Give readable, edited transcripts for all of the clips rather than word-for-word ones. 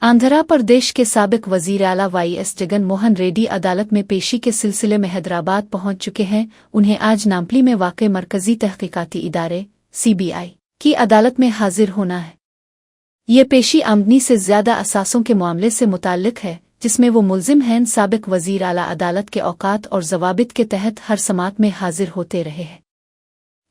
आंध्र प्रदेश के साबिक वजीर आला वाईएस जगन मोहन रेड्डी अदालत में पेशी के सिलसिले में हैदराबाद पहुंच चुके हैं। उन्हें आज नाम्पली में वाक़ मरकज़ी तहक़ीक़ाती इदारे (CBI) की अदालत में हाजिर होना है। ये पेशी आमदनी से ज़्यादा असासों के मामले से मुताल्लिक़ है, जिसमें वो मुल्ज़िम हैं। साबिक वज़ीर आला अदालत के औक़ात और ज़वाबित के तहत हर समात में हाजिर होते रहे हैं।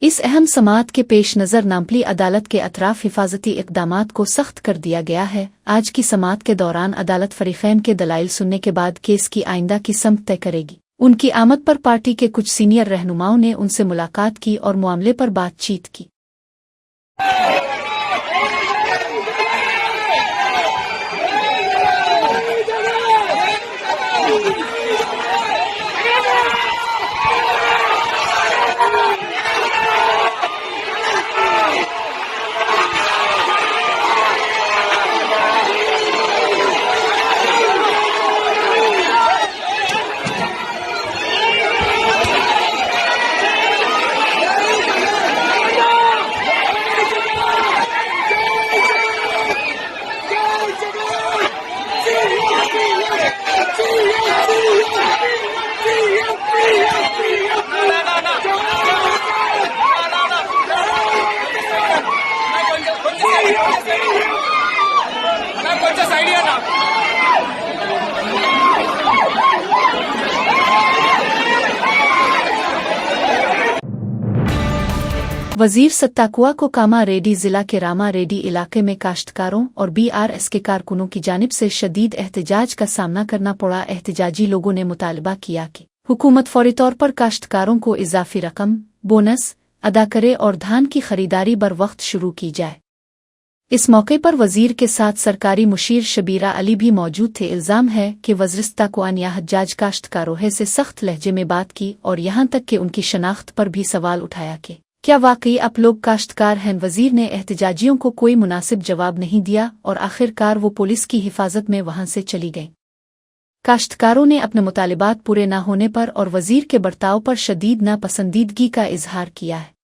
इस अहम समात के पेश नज़र नाम्पली अदालत के अतराफ़ हिफाजती इक़दामात को सख्त कर दिया गया है। आज की समात के दौरान अदालत फ़रीक़ैन के दलाइल सुनने के बाद केस की आइंदा की समत तय करेगी। उनकी आमद पर पार्टी के कुछ सीनियर रहनुमाओं ने उनसे मुलाकात की और मामले पर बातचीत की। वजीर सत्ताकुआ को कामा रेड्डी जिला के रामा रेड्डी इलाके में काश्तकारों और BRS के कारकुनों की जानिब से शदीद एहतजाज का सामना करना पड़ा। एहतजाजी लोगों ने मुतालबा किया कि हुकूमत फौरी तौर पर काश्तकारों को इजाफी रकम, बोनस अदा करे और धान की खरीदारी बर वक्त शुरू की जाए। इस मौके पर वजीर के साथ सरकारी मुशीर शबीरा अली भी मौजूद थे। इल्ज़ाम है कि वज़ीर सत्ताकुआ ने हज्जाज काश्तकारों से सख्त लहजे में बात की और यहाँ तक कि उनकी शनाख्त पर भी सवाल उठाया कि क्या वाकई आप लोग काश्तकार हैं। वजीर ने एहतजाजियों को कोई मुनासिब जवाब नहीं दिया और आखिरकार वो पुलिस की हिफाजत में वहां से चली गईं। काश्तकारों ने अपने मुतालिबात पूरे न होने पर और वजीर के बर्ताव पर शदीद नापसंदीदगी का इजहार किया है।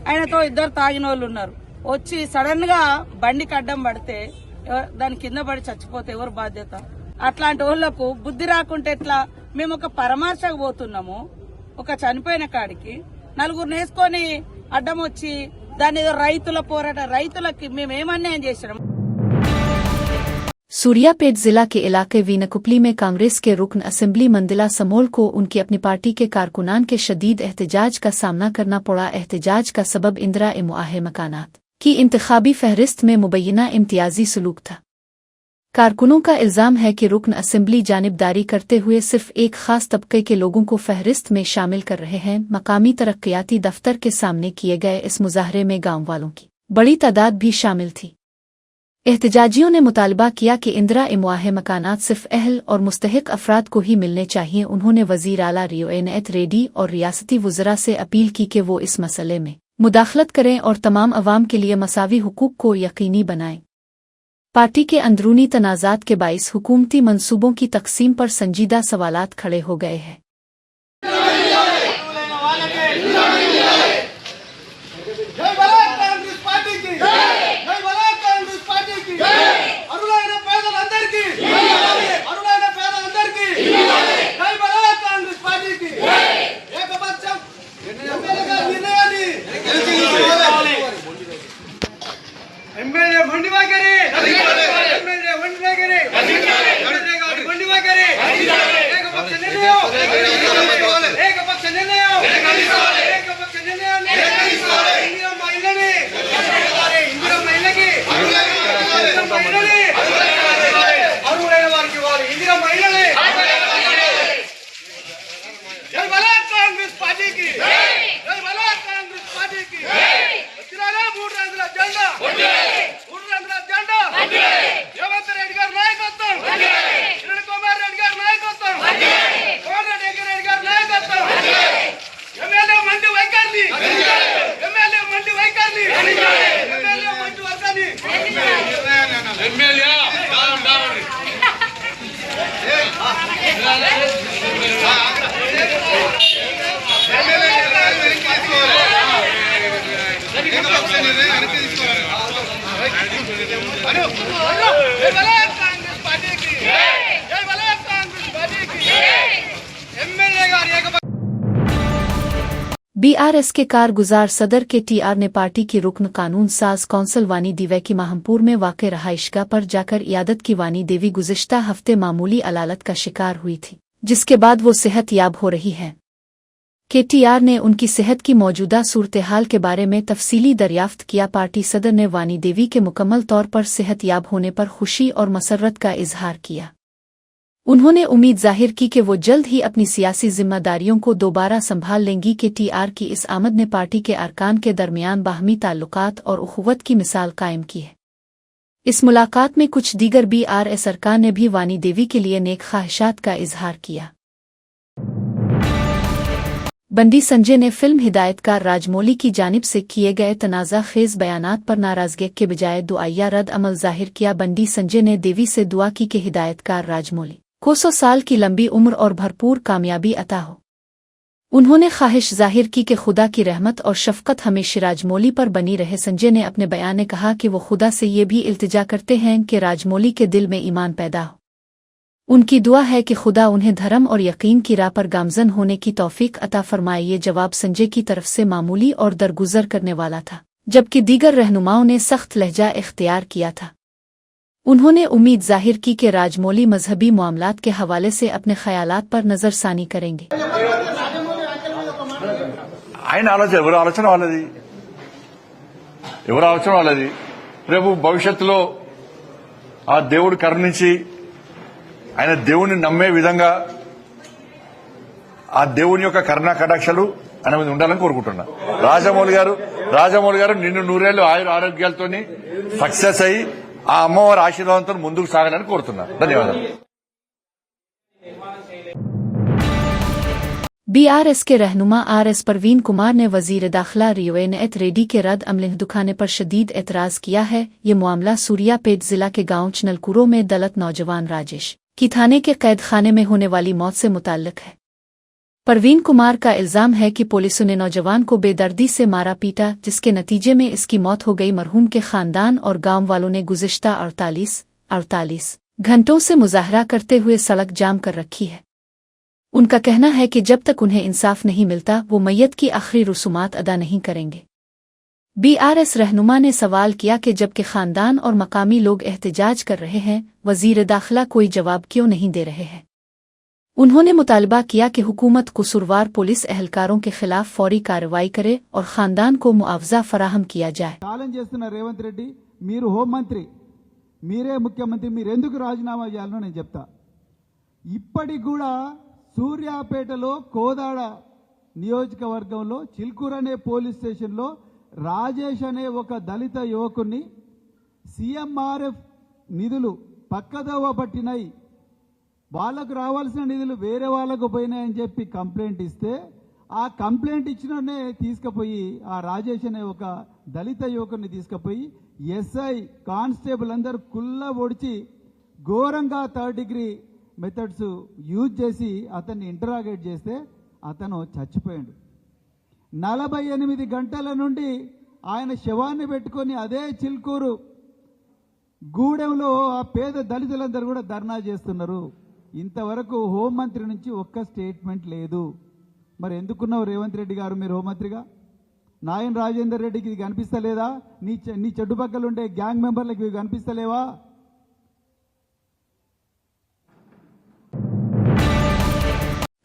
ఆయనతో ఇద్దరు తాగిన వాళ్ళు ఉన్నారు. వచ్చి సడన్ గా బండికి అడ్డం పడితే దాని కింద పడి చచ్చిపోతే ఎవరు బాధ్యత? అట్లాంటి వాళ్లకు బుద్ధి రాకుంటే ఎట్లా? మేము ఒక పరామర్శకు పోతున్నాము, ఒక చనిపోయిన కాడికి నలుగురు నేసుకొని అడ్డం వచ్చి దాని ఏదో రైతుల పోరాట, రైతులకి మేమేమన్యాయం చేసినాం? सूर्यापेट जिला के इलाके वीनकुपली में कांग्रेस के रुकन असेंबली मंदिला समोल को उनकी अपनी पार्टी के कारकुनान के शदीद एहतजाज का सामना करना पड़ा। एहतजाज का सबब इंदिरा मुआहे मकानात की इंतखाबी फहरिस्त में मुबैना इम्तियाजी सलूक था। कारकुनों का इल्ज़ाम है कि रुकन असेंबली जानिबदारी करते हुए सिर्फ एक खास तबके के लोगों को फहरिस्त में शामिल कर रहे हैं। मकामी तरक्याती दफ्तर के सामने किए गए इस मुजाहरे में गाँव वालों की बड़ी तादाद भी शामिल थी। एहतजाजियों ने मुतालबा किया कि इंदिरा मुआहे मकानात सिर्फ अहल और मुस्तहिक अफराद को ही मिलने चाहिए। उन्होंने वजीर आला रियोएनएत रेड्डी और रियासती वज़रा से अपील की कि वो इस मसले में मुदाखलत करें और तमाम अवाम के लिए मसावी हुकूक को यकीनी बनाएं। पार्टी के अंदरूनी तनाज़ात के बाइस हुकूमती मंसूबों की तकसीम पर संजीदा सवालात खड़े हो गए हैं। ఎమ్మెల్యే बीआरएस के कारगुजार सदर के टीआर ने पार्टी की रुकन कानून साज कौंसल वानी दिवै की माहमपुर में वाक़ रहाइशगाह पर जाकर इयादत की वानी देवी गुज़िश्ता हफ्ते मामूली अलालत का शिकार हुई थी, जिसके बाद वो सेहत याब हो रही हैं। केटीआर ने उनकी सेहत की मौजूदा सूरत-ए-हाल के बारे में तफसीली दरियाफ्त किया। पार्टी सदर ने वानी देवी के मुकम्मल तौर पर सेहत याब होने पर खुशी और मसर्रत का इजहार किया। उन्होंने उम्मीद जाहिर की कि वो जल्द ही अपनी सियासी जिम्मेदारियों को दोबारा संभाल लेंगी। केटीआर की इस आमद ने पार्टी के अरकान के दरमियान बाहमी ताल्लुकात और उखुवत की मिसाल कायम की है। इस मुलाकात में कुछ दीगर बीआरएस अरकान ने भी वानी देवी के लिए नेक ख्वाहिशात का इजहार किया। बंडी संजय ने फिल्म हिदायतकार राजमौली की जानिब से किए गए तनाज़ा खेज बयानात पर नाराजगी के बजाय दुआया रद्द अमल जाहिर किया। बंडी संजय ने देवी से दुआ की कि हिदायतकार राजमौली को 100 साल की लंबी उम्र और भरपूर कामयाबी अता हो। उन्होंने ख्वाहिश जाहिर की कि खुदा की रहमत और शफकत हमेशा राजमौली पर बनी रहे। संजय ने अपने बयान में कहा कि वो खुदा से ये भी इल्तिजा करते हैं कि राजमौली के दिल में ईमान पैदा हो। उनकी दुआ है कि खुदा उन्हें धर्म और यकीन की राह पर गामजन होने की तौफीक अता फरमाए। ये जवाब संजय की तरफ से मामूली और दरगुजर करने वाला था, जबकि दीगर रहनुमाओं ने सख्त लहजा इख्तियार किया था। उन्होंने उम्मीद जाहिर की कि राजमौली मजहबी मामलात के हवाले से अपने ख्यालात पर नजरसानी करेंगे। ఆయన ఆలోచన ఎవరి ఆలోచన వాళ్ళది రేపు భవిష్యత్తులో ఆ దేవుడు కరుణించి ఆయన దేవుని నమ్మే విధంగా ఆ దేవుని యొక్క కరుణా కటాక్షలు ఆయన మీద ఉండాలని కోరుకుంటున్నా। రాజమౌళి గారు నిన్ను నూరేళ్లు ఆరోగ్యాలతో సక్సెస్ అయ్యి ఆ అమ్మవారి ఆశీర్వాదంతో ముందుకు సాగాలని కోరుతున్నా। ధన్యవాదాలు। बीआरएस के रहनुमा आरएस परवीन कुमार ने वजीर दाखिला रियोनएत रेड्डी के रद्द अमल दुखाने पर शदीद एतराज किया है। ये मामला सूर्यापेट जिला के गांव चनलकुरो में दलित नौजवान राजेश की थाने के कैद खाने में होने वाली मौत से मुताल्लिक है। परवीन कुमार का इल्जाम है कि पुलिस ने नौजवान को बेदर्दी से मारा पीटा, जिसके नतीजे में इसकी मौत हो गई। मरहूम के खानदान और गांव वालों ने गुज़िश्ता 48 घंटों से मुजाहरा करते हुए सड़क जाम कर रखी है। उनका कहना है कि जब तक उन्हें इंसाफ नहीं मिलता वो मैयत की आखिरी रसूमात अदा नहीं करेंगे। बीआरएस रहनुमा ने सवाल किया कि जबकि खानदान और मकामी लोग एहतजाज कर रहे हैं, वजीर दाखिला कोई जवाब क्यों नहीं दे रहे हैं। उन्होंने मुतालबा किया कि हुकूमत कसूरवार पुलिस एहलकारों के खिलाफ फौरी कार्रवाई करे और खानदान को मुआवजा फराहम किया जाए। ఛాలెంజ్ చేస్తున్న రేవంత్ రెడ్డి, మీరు హోంమంత్రి, మీరే ముఖ్యమంత్రి, మీరు ఎందుకు రాజీనామా చేయాలో నేను చెప్తా। ఇప్పటికి కూడా సూర్యాపేటలో కోదాడ నియోజకవర్గంలో చిల్కూర్ అనే పోలీస్ స్టేషన్లో రాజేష్ అనే ఒక దళిత యువకుని సీఎంఆర్ఎఫ్ నిధులు పక్కదోవ పట్టినాయి, వాళ్ళకు రావాల్సిన నిధులు వేరే వాళ్ళకు పోయినాయని చెప్పి కంప్లైంట్ ఇస్తే ఆ కంప్లైంట్ ఇచ్చిననే తీసుకుపోయి ఆ రాజేష్ అనే ఒక దళిత యువకుని తీసుకుపోయి ఎస్ఐ కానిస్టేబుల్ అందరూ కుల్ల ఒడిచి ఘోరంగా 3rd డిగ్రీ మెథడ్స్ యూజ్ చేసి అతన్ని ఇంటరాగేట్ చేస్తే అతను చచ్చిపోయాడు। 48 గంటల నుండి ఆయన శవాన్ని పెట్టుకొని అదే చిల్కూరు గూడెంలో ఆ పేద దళితులందరూ కూడా ధర్నా చేస్తున్నారు। ఇంతవరకు హోంమంత్రి నుంచి ఒక్క స్టేట్మెంట్ లేదు। మరి ఎందుకున్నావు రేవంత్ రెడ్డి గారు మీరు హోంమంత్రిగా? నాయన్ రాజేందర్ రెడ్డికి ఇది కనిపిస్తలేదా? నీ చెడ్డుపక్కలు ఉండే గ్యాంగ్ మెంబర్లకు ఇవి కనిపిస్తలేవా?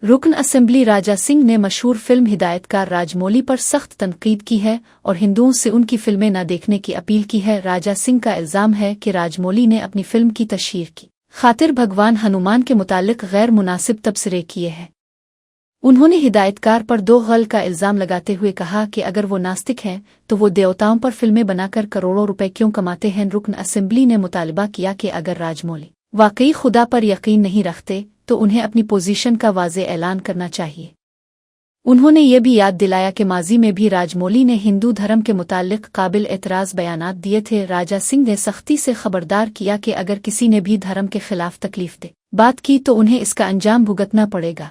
रुकन असेंबली राजा सिंह ने मशहूर फिल्म हिदायतकार राजमौली पर सख्त तनकीद की है और हिंदुओं से उनकी फिल्में न देखने की अपील की है। राजा सिंह का इल्जाम है कि राजमौली ने अपनी फिल्म की तशहीर की खातिर भगवान हनुमान के मुतालिक गैर मुनासिब तबसरे किए हैं। उन्होंने हिदायतकार पर 2 गल का इल्जाम लगाते हुए कहा कि अगर वो नास्तिक हैं तो वो देवताओं पर फिल्में बनाकर करोड़ों रुपए क्यों कमाते हैं। रुकन असेंबली ने मुतालबा किया कि अगर राजमौली वाकई खुदा पर यकीन नहीं रखते तो उन्हें अपनी पोजीशन का वाज़े ऐलान करना चाहिए। उन्होंने ये भी याद दिलाया कि माजी में भी राजमौली ने हिंदू धर्म के मुतालिक काबिल एतराज़ बयानात दिए थे। राजा सिंह ने सख्ती से खबरदार किया कि अगर किसी ने भी धर्म के खिलाफ तकलीफ दे बात की तो उन्हें इसका अंजाम भुगतना पड़ेगा।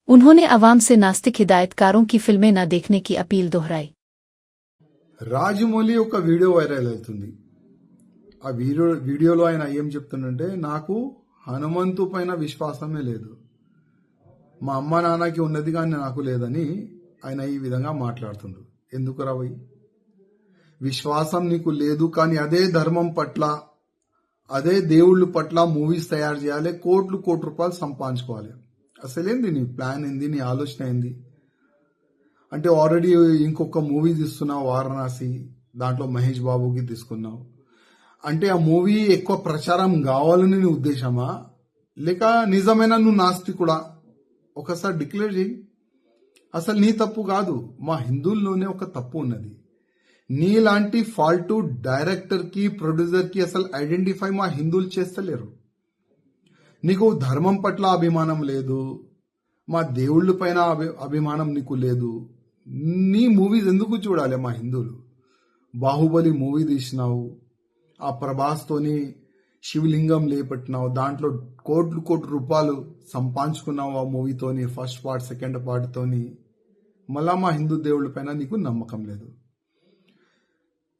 उन्होंने अवाम से नास्तिक हिदायतकारों की फिल्में न देखने की अपील दोहराई। రాజమౌళి ఒక వీడియో వైరల్ అవుతుంది. ఆ వీడియోలో ఆయన ఏం చెప్తుందంటే, నాకు హనుమంతు పైన విశ్వాసమే లేదు, మా అమ్మ నాన్నకి ఉన్నది కానీ నాకు లేదని ఆయన ఈ విధంగా మాట్లాడుతుండ్రు. ఎందుకు రావయ్యి? విశ్వాసం నీకు లేదు కానీ అదే ధర్మం పట్ల, అదే దేవుళ్ళ పట్ల మూవీస్ తయారు చేయాలి, కోట్లు రూపాయలు సంపాదించుకోవాలి. అసలేంది నీ ప్లాన్ ఏంది, నీ ఆలోచన ఏంది? అంటే ఆల్రెడీ ఇంకొక మూవీ తీస్తున్నావు వారణాసి, దాంట్లో మహేష్ బాబుకి తీసుకున్నావు. అంటే ఆ మూవీ ఎక్కువ ప్రచారం కావాలని నీ ఉద్దేశమా, లేక నిజమైన నువ్వు నాస్తికుడా? ఒకసారి డిక్లేర్ చేయి. అసలు నీ తప్పు కాదు, మా హిందువుల్లోనే ఒక తప్పు ఉన్నది. నీలాంటి ఫాల్టు డైరెక్టర్ కి ప్రొడ్యూసర్ కి అసలు ఐడెంటిఫై మా హిందువులు చేస్తలేరు. నీకు ధర్మం పట్ల అభిమానం లేదు, మా దేవుళ్ళ పైన అభిమానం నీకు లేదు. నీ మూవీస్ ఎందుకు చూడాలి మా హిందువులు? బాహుబలి మూవీ తీసినావు, ఆ ప్రభాస్తోని శివలింగం లేపట్టినావు, దాంట్లో కోట్లు రూపాయలు సంపాదించుకున్నావు ఆ మూవీతోని, ఫస్ట్ పార్ట్ సెకండ్ పార్ట్ తోని. మళ్ళా మా హిందూ దేవుళ్ళ పైన నీకు నమ్మకం లేదు.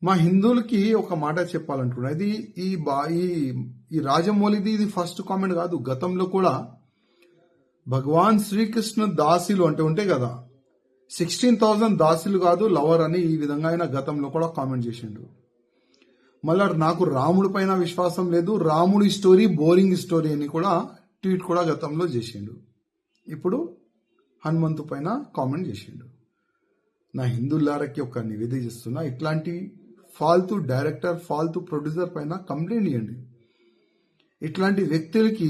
మా హిందువులకి ఒక మాట చెప్పాలనుకున్నా, ఇది ఈ రాజమౌళిది ఇది ఫస్ట్ కామెంట్ కాదు. గతంలో కూడా భగవాన్ శ్రీకృష్ణ దాసులు అంటే ఉంటాయి కదా, 16,000 దాసులు కాదు లవర్ అని ఈ విధంగా ఆయన గతంలో కూడా కామెంట్ చేసిండు. మళ్ళా నాకు రాముడి పైన విశ్వాసం లేదు, రాముడి స్టోరీ బోరింగ్ స్టోరీ అని కూడా ట్వీట్ కూడా గతంలో చేసిండు. ఇప్పుడు హనుమంతు పైన కామెంట్ చేసిండు. నా హిందువులారకి ఒక నివేదిక చేస్తున్నా, ఇట్లాంటి ఫాల్తూ డైరెక్టర్ ఫాల్తూ ప్రొడ్యూసర్ పైన కంప్లైంట్ ఇవ్వండి. ఇట్లాంటి వ్యక్తులకి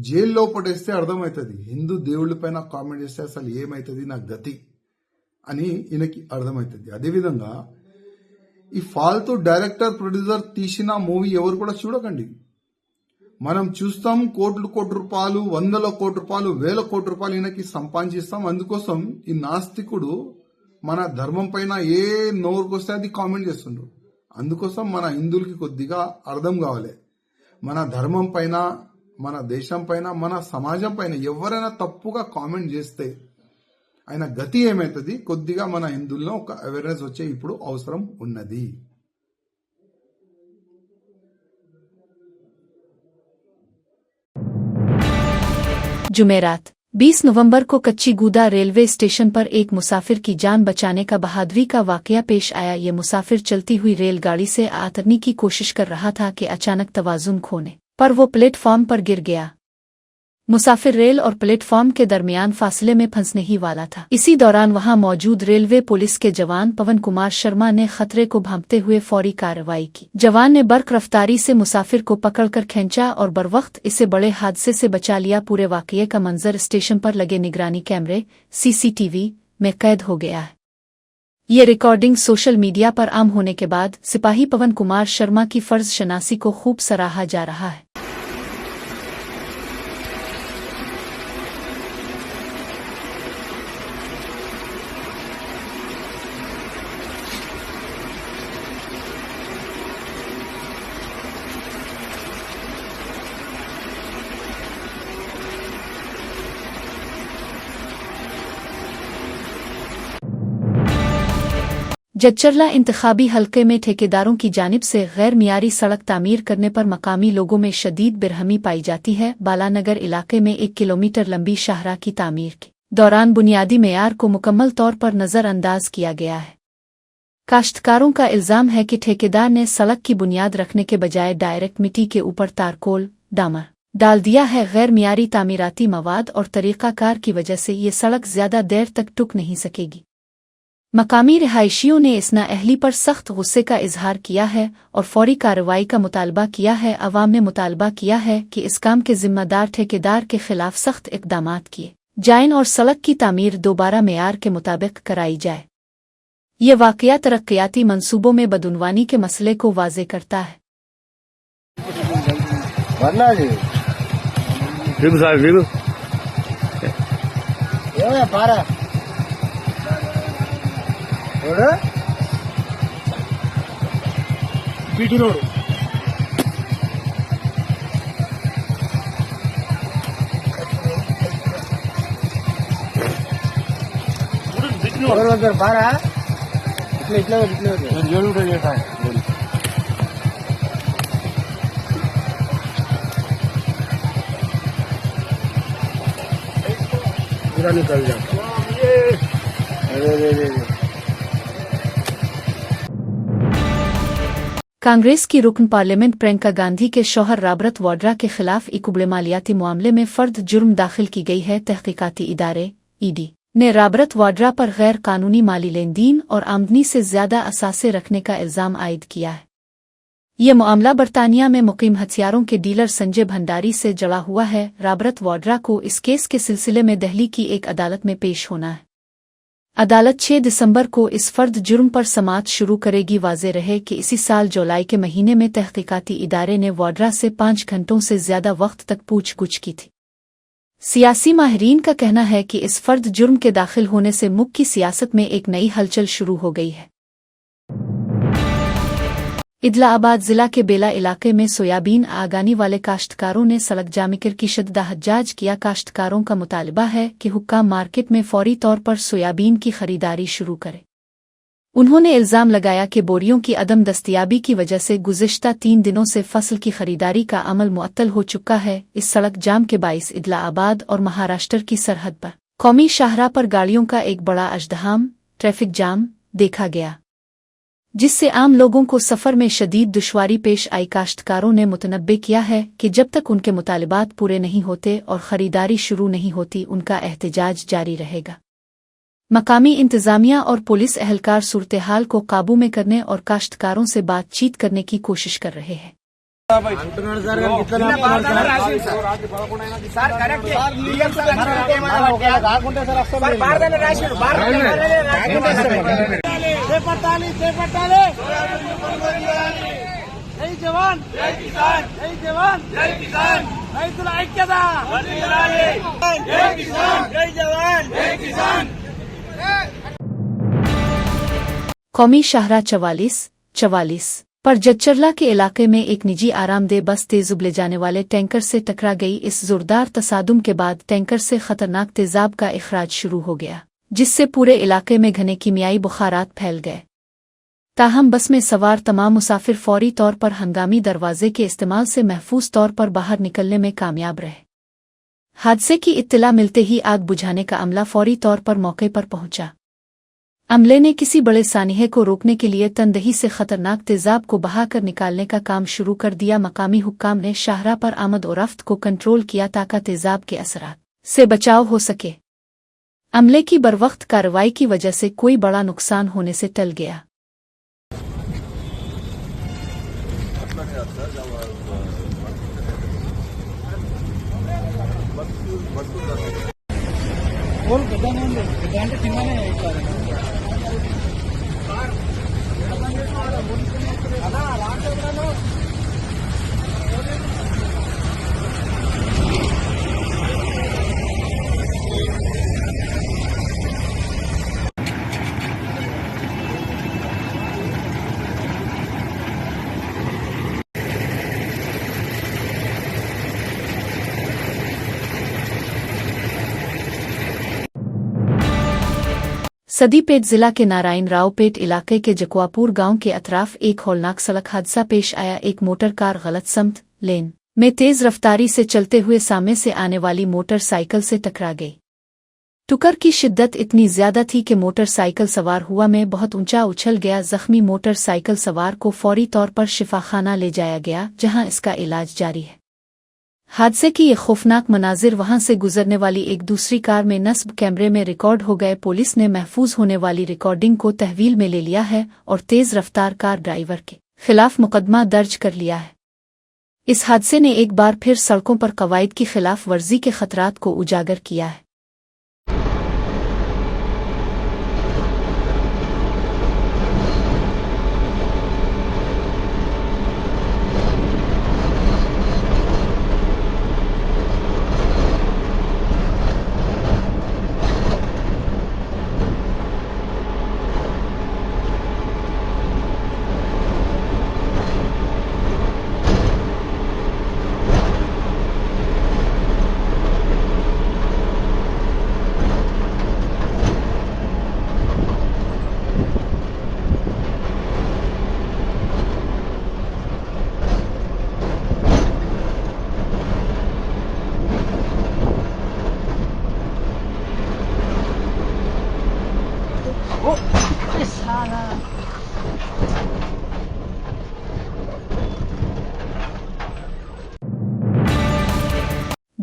జైల్లో పడేస్తే అర్థమవుతుంది, హిందూ దేవుళ్ళ పైన కామెంట్ చేస్తే అసలు ఏమవుతుంది నా గతి అని ఈయనకి అర్థమవుతుంది. అదేవిధంగా ఈ ఫాల్తూ డైరెక్టర్ ప్రొడ్యూసర్ తీసిన మూవీ ఎవరు కూడా చూడకండి. మనం చూస్తాం కోట్లు రూపాయలు, 100 కోట్ల రూపాయలు, 1000 కోట్ల రూపాయలు ఈయనకి సంపాదిస్తాం. అందుకోసం ఈ నాస్తికుడు మన ధర్మం పైన ఏ నోరుకొస్తే అది కామెంట్ చేస్తుండ్రు. అందుకోసం మన హిందువులకి కొద్దిగా అర్థం కావాలి, మన ధర్మం పైన, మన దేశం పైన, మన సమాజం పైన ఎవరైనా తప్పుగా కామెంట్ చేస్తే ఆయన గతి ఏమవుతుంది, కొద్దిగా మన హిందువుల్లో ఒక అవేర్నెస్ వచ్చే ఇప్పుడు అవసరం ఉన్నది. जुमेरात 20 नवंबर को कच्चीगुदा रेलवे स्टेशन पर एक मुसाफिर की जान बचाने का बहादुरी का वाकया पेश आया। ये मुसाफिर चलती हुई रेलगाड़ी से उतरने की कोशिश कर रहा था कि अचानक तवाजुन खोने पर वो प्लेटफॉर्म पर गिर गया। मुसाफिर रेल और प्लेटफॉर्म के दरमियान फासले में फंसने ही वाला था। इसी दौरान वहां मौजूद रेलवे पुलिस के जवान पवन कुमार शर्मा ने खतरे को भांपते हुए फौरी कार्रवाई की। जवान ने बर्क रफ्तारी से मुसाफिर को पकड़कर खींचा और बरवक्त इसे बड़े हादसे से बचा लिया। पूरे वाकये का मंजर स्टेशन पर लगे निगरानी कैमरे CCTV में कैद हो गया है। ये रिकॉर्डिंग सोशल मीडिया पर आम होने के बाद सिपाही पवन कुमार शर्मा की फर्ज शनासी को खूब सराहा जा रहा है। जच्चरला इंतखाबी हलके में ठेकेदारों की जानिब से गैर मियारी सड़क तामीर करने पर मकामी लोगों में शदीद बेरहमी पाई जाती है। बालानगर इलाके में 1 किलोमीटर लंबी शाहराह की तामीर के दौरान बुनियादी मेयार को मुकम्मल तौर पर नज़रअंदाज किया गया है। काश्तकारों का इल्ज़ाम है कि ठेकेदार ने सड़क की बुनियाद रखने के बजाय डायरेक्ट मिट्टी के ऊपर तारकोल डामर डाल दिया है। गैर मियारी तामीराती मवाद और तरीक़ाकार की वजह से ये सड़क ज़्यादा देर तक टुक नहीं सकेगी। मकामी रिहायशियों ने इस नाअहली पर सख्त गुस्से का इजहार किया है और फौरी कार्रवाई का मुतालबा किया है। अवाम ने मुतालबा किया है कि इस काम के जिम्मेदार ठेकेदार के खिलाफ सख्त इक़दामात किए जाएं और सड़क की तामीर दोबारा मेयार के मुताबिक कराई जाए। ये वाक़या तरक्याती मंसूबों में बदउनवानी के मसले को वाज़े करता है। बीटी रोड बारह पूरा निकल जाओ। कांग्रेस की रुकन पार्लियामेंट प्रियंका गांधी के शौहर रॉबर्ट वाड्रा के खिलाफ एक उबड़े मालियाती मामले में फर्द जुर्म दाखिल की गई है। तहकीकाती इदारे ईडी ने रॉबर्ट वाड्रा पर गैर कानूनी माली लेन देन और आमदनी से ज्यादा असासे रखने का इल्जाम आयद किया है। ये मामला बरतानिया में मुकीम हथियारों के डीलर संजय भंडारी से जुड़ा हुआ है। रॉबर्ट वाड्रा को इस केस के सिलसिले में दिल्ली की एक अदालत में पेश होना है। अदालत 6 दिसंबर को इस फर्द जुर्म पर समाअत शुरू करेगी। वाज़ेह रहे कि इसी साल जुलाई के महीने में तहकीकाती इदारे ने वाड्रा से 5 घंटों से ज्यादा वक्त तक पूछगुछ की थी। सियासी माहिरीन का कहना है कि इस फर्द जुर्म के दाखिल होने से मुल्क की सियासत में एक नई हलचल शुरू हो गई है। इदलाबाद जिला के बेला इलाके में सोयाबीन आगानी वाले काश्तकारों ने सड़क जामिकर की शद्द एहतजाज किया। काश्तकारों का मुतालबा है कि हुक्काम मार्केट में फौरी तौर पर सोयाबीन की खरीदारी शुरू करें। उन्होंने इल्जाम लगाया कि बोरियों की अदम दस्तयाबी की वजह से गुज़िश्ता 3 दिनों से फसल की खरीदारी का अमल मुअत्तल हो चुका है। इस सड़क जाम के बाइस इदलाबाद और महाराष्ट्र की सरहद पर कौमी शाहराह पर गाड़ियों का एक बड़ा अजदहाम ट्रैफिक जाम देखा गया, जिससे आम लोगों को सफर में शदीद दुश्वारी पेश आई। काश्तकारों ने मुतनब्बे किया है कि जब तक उनके मुतालिबात पूरे नहीं होते और खरीदारी शुरू नहीं होती, उनका एहतजाज जारी रहेगा। मकामी इंतजामिया और पुलिस एहलकार सूरत-ए-हाल को काबू में करने और काश्तकारों से बातचीत करने की कोशिश कर रहे हैं। జై జవాన్ జై కిసాన్ జై జవాన్ జై కిసాన్ రైతుల ఐక్యత వర్ధిల్లాలి జై కిసాన్ జై జవాన్ జై కిసాన్। कौमी शाहराह 44 पर जच्चरला के इलाके में एक निजी आरामदेह बस तेजुब ले जाने वाले टैंकर से टकरा गई। इस जोरदार तसादुम के बाद टैंकर से खतरनाक तेजाब का इखराज शुरू हो गया, जिससे पूरे इलाके में घने कीमियाई बुखारात फैल गए। ताहम बस में सवार तमाम मुसाफिर फौरी तौर पर हंगामी दरवाजे के इस्तेमाल से महफूज तौर पर बाहर निकलने में कामयाब रहे। हादसे की इत्तला मिलते ही आग बुझाने का अमला फौरी तौर पर मौके पर पहुंचा। अमले ने किसी बड़े सानिहे को रोकने के लिए तनदही से खतरनाक तेजाब को बहाकर निकालने का काम शुरू कर दिया। मकामी हुक्काम ने शाहराह पर आमद और रफ्त को कंट्रोल किया ताकि तेजाब के असरात से बचाव हो सके। अमले की बरवक्त कार्रवाई की वजह से कोई बड़ा नुकसान होने से टल गया। सदीपेट जिला के नारायण रावपेट इलाके के जकवापुर गांव के अतराफ एक हौलनाक सड़क हादसा पेश आया। एक मोटर कार गलत समत लेन में तेज रफ्तारी से चलते हुए सामने से आने वाली मोटरसाइकिल से टकरा गई। टुकर की शिद्दत इतनी ज्यादा थी कि मोटरसाइकिल सवार हुआ में बहुत ऊंचा उछल गया। जख्मी मोटरसाइकिल सवार को फौरी तौर पर शिफाखाना ले जाया गया, जहां इसका इलाज जारी है। हादसे की ये खौफनाक मनाजिर वहां से गुजरने वाली एक दूसरी कार में नस्ब कैमरे में रिकॉर्ड हो गए। पुलिस ने महफूज होने वाली रिकॉर्डिंग को तहवील में ले लिया है और तेज रफ्तार कार ड्राइवर के खिलाफ मुकदमा दर्ज कर लिया है। इस हादसे ने एक बार फिर सड़कों पर कवायद की खिलाफ वर्जी के खतरात को उजागर किया है।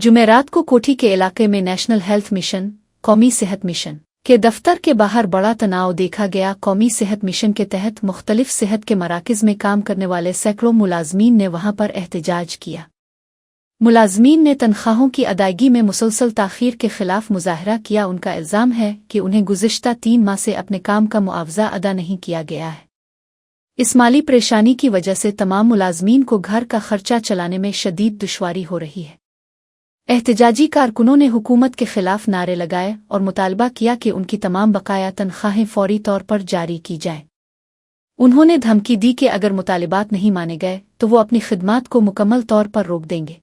जुमेरात को कोठी के इलाके में नेशनल हेल्थ मिशन कौमी सेहत मिशन के दफ्तर के बाहर बड़ा तनाव देखा गया। कौमी सेहत मिशन के तहत मुख्तलिफ सेहत के मराकज़ में काम करने वाले सैकड़ों मुलाजमीन ने वहां पर एहतजाज किया। मुलाजमीन ने तनख्वाहों की अदायगी में मुसलसल ताख़ीर के खिलाफ मुजाहरा किया। उनका इल्ज़ाम है कि उन्हें गुज़िश्ता 3 माह से अपने काम का मुआवजा अदा नहीं किया गया है। इस माली परेशानी की वजह से तमाम मुलाजमीन को घर का खर्चा चलाने में शदीद दुश्वारी हो रही है। एहतजाजी कारकुनों ने हुकूमत के खिलाफ नारे लगाए और मुतालबा किया कि उनकी तमाम बकाया तनख्वाहें फौरी तौर पर जारी की जाएं। उन्होंने धमकी दी कि अगर मुतालिबात नहीं माने गए तो वो अपनी खिदमात को मुकम्मल तौर पर रोक देंगे।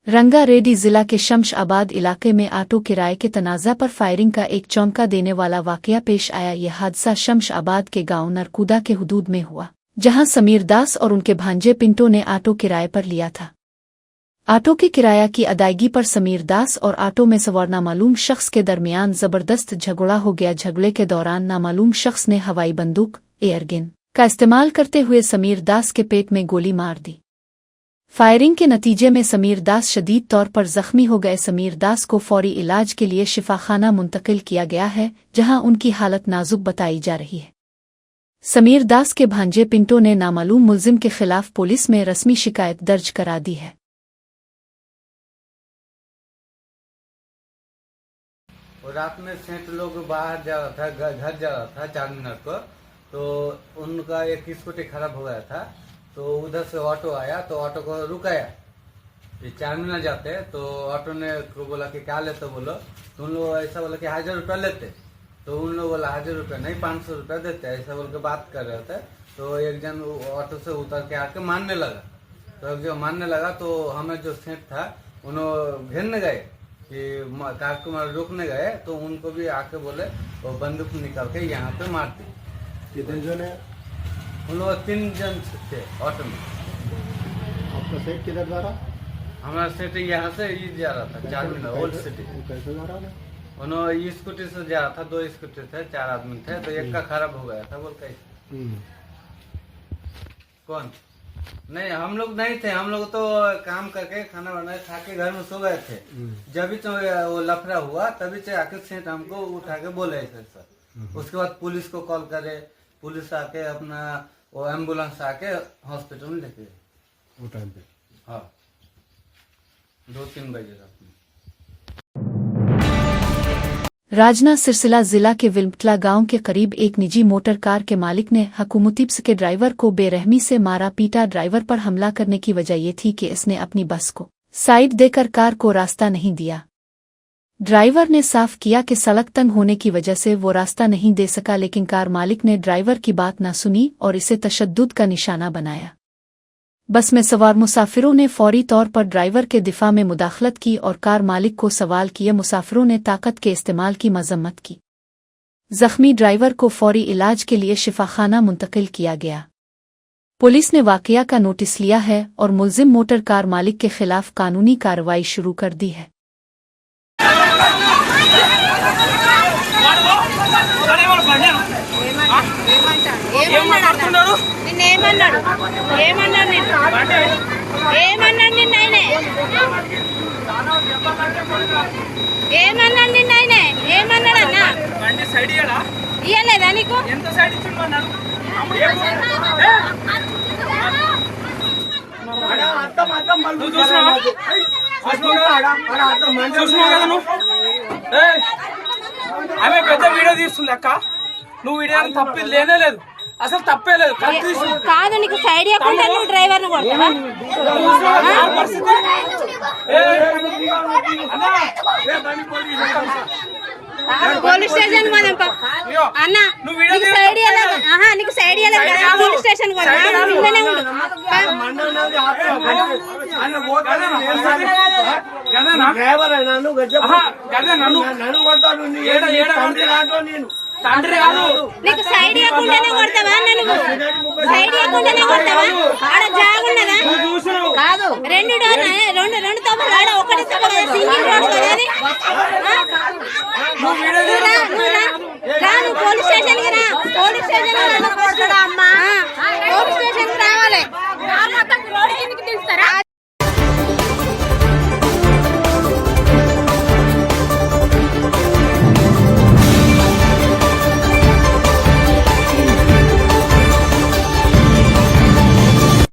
रंगारेड्डी जिला के शमशाबाद इलाके में ऑटो किराए के तनाज़ा पर फायरिंग का एक चौंका देने वाला वाकया पेश आया। यह हादसा शमशाबाद के गांव नरकूदा के हुदूद में हुआ, जहां समीर दास और उनके भांजे पिंटो ने ऑटो किराए पर लिया था। ऑटो के किराया की अदायगी पर समीर दास और ऑटो में सवार नामालूम शख्स के दरमियान जबरदस्त झगड़ा हो गया। झगड़े के दौरान नामालूम शख्स ने हवाई बंदूक एयरगन का इस्तेमाल करते हुए समीर दास के पेट में गोली मार दी। फायरिंग के नतीजे में समीर दास शदीद तौर पर जख्मी हो गए। समीर दास को फौरी इलाज के लिए शिफाखाना मुंतकिल किया गया है, जहां उनकी हालत नाजुक बताई जा रही है। समीर दास के भांजे पिंटो ने नामालूम मुल्जिम के खिलाफ पुलिस में रस्मी शिकायत दर्ज करा दी है। रात में सेठ लोग बाहर जा रहा था, घर जा रहा था चारमीनार को, तो उनका एक स्कूटी खराब हो गया था। तो उधर से ऑटो आया तो ऑटो को रुकाया। ये चारमीनार जाते तो ऑटो ने को बोला कि क्या लेते बोलो, तो उन लोग ऐसा बोला कि 1000 रुपया लेते। तो उन लोग बोला 1000 रुपया नहीं 500 रुपया देते, ऐसा बोल के बात कर रहे थे। तो एक जन ऑटो से उतर के आके मारने लगा। तो जब मारने लगा तो हमें जो सेठ था उन्होंने घेरने गए कि कार को रोकने गए, तो उनको भी आके बोले वो बंदूक निकाल के यहाँ पे मार दी। कितने जन है? उन लोग 3 जन थे ऑटो में। आपका सेठ किधर जा रहा? हमारा सेठ यहाँ से ये जा रहा था चारमीनार ओल्ड सिटी। कैसे जा रहा था? उन्होंने स्कूटी से जा रहा था, 2 स्कूटी थे, 4 आदमी थे, तो एक का खराब हो गया था। बोल कैसे? कौन? नहीं हम लोग नहीं थे, हम लोग तो काम करके खाना बनाए खा के घर में सो गए थे। जब भी तो वो लफड़ा हुआ तभी से आके सेठ हमको उठा के बोले ऐसे सर। उसके बाद पुलिस को कॉल करे, पुलिस आके अपना वो एम्बुलेंस आके हॉस्पिटल में लेके गए वो टाइम पे। हाँ 2-3 बजे रात में। राजना सिरसिला जिला के विल्मटला गांव के करीब एक निजी मोटर कार के मालिक ने हुकूमती बस के ड्राइवर को बेरहमी से मारा पीटा। ड्राइवर पर हमला करने की वजह ये थी कि इसने अपनी बस को साइड देकर कार को रास्ता नहीं दिया। ड्राइवर ने साफ किया कि सड़क तंग होने की वजह से वो रास्ता नहीं दे सका, लेकिन कार मालिक ने ड्राइवर की बात न सुनी और इसे तशद्दुद का निशाना बनाया। बस में सवार मुसाफिरों ने फौरी तौर पर ड्राइवर के दिफा में मुदाखलत की और कार मालिक को सवाल किए। मुसाफिरों ने ताकत के इस्तेमाल की मजम्मत की। जख्मी ड्राइवर को फौरी इलाज के लिए शिफाखाना मुंतकिल किया गया। पुलिस ने वाकया का नोटिस लिया है और मुल्जिम मोटर कार मालिक के खिलाफ कानूनी कार्रवाई शुरू कर दी है। ఇయ్యలేదా నీకు? ఎంత సైడ్ ఇచ్చిండు చూసినావా కదా నువ్వు? ఆమె పెద్ద వీడియో తీస్తుంది అక్క. నువ్వు వీడియో తప్పి లేనే లేదు, అసలు తప్పే లేదు. కాదు నీకు సైడ్ ఇవ్వకుండా నువ్వు డ్రైవర్ ను కొడతావా? పోలీస్ స్టేషన్ పోదాం అన్న. నీకు సైడ్ ఇవ్వలేదు, నీకు సైడ్ ఇవ్వలేదు కదా, పోలీస్ స్టేషన్ తండ్రి కాదు. నీకు సైడ్ ఇవ్వకుండానే కొడతావా? నువ్వు సైడ్ ఇవ్వకుండానే కొడతావా? ఆడ జాగున్నదా? కాదు, రెండు తప్పులు ఆడ ఒకటి తప్పు కదా, సింగిల్ రోడ్ కదా అది. నువ్వు పోలీస్ స్టేషన్ కి రా, పోలీస్ స్టేషన్ పోలీస్ స్టేషన్ కి రావాలి.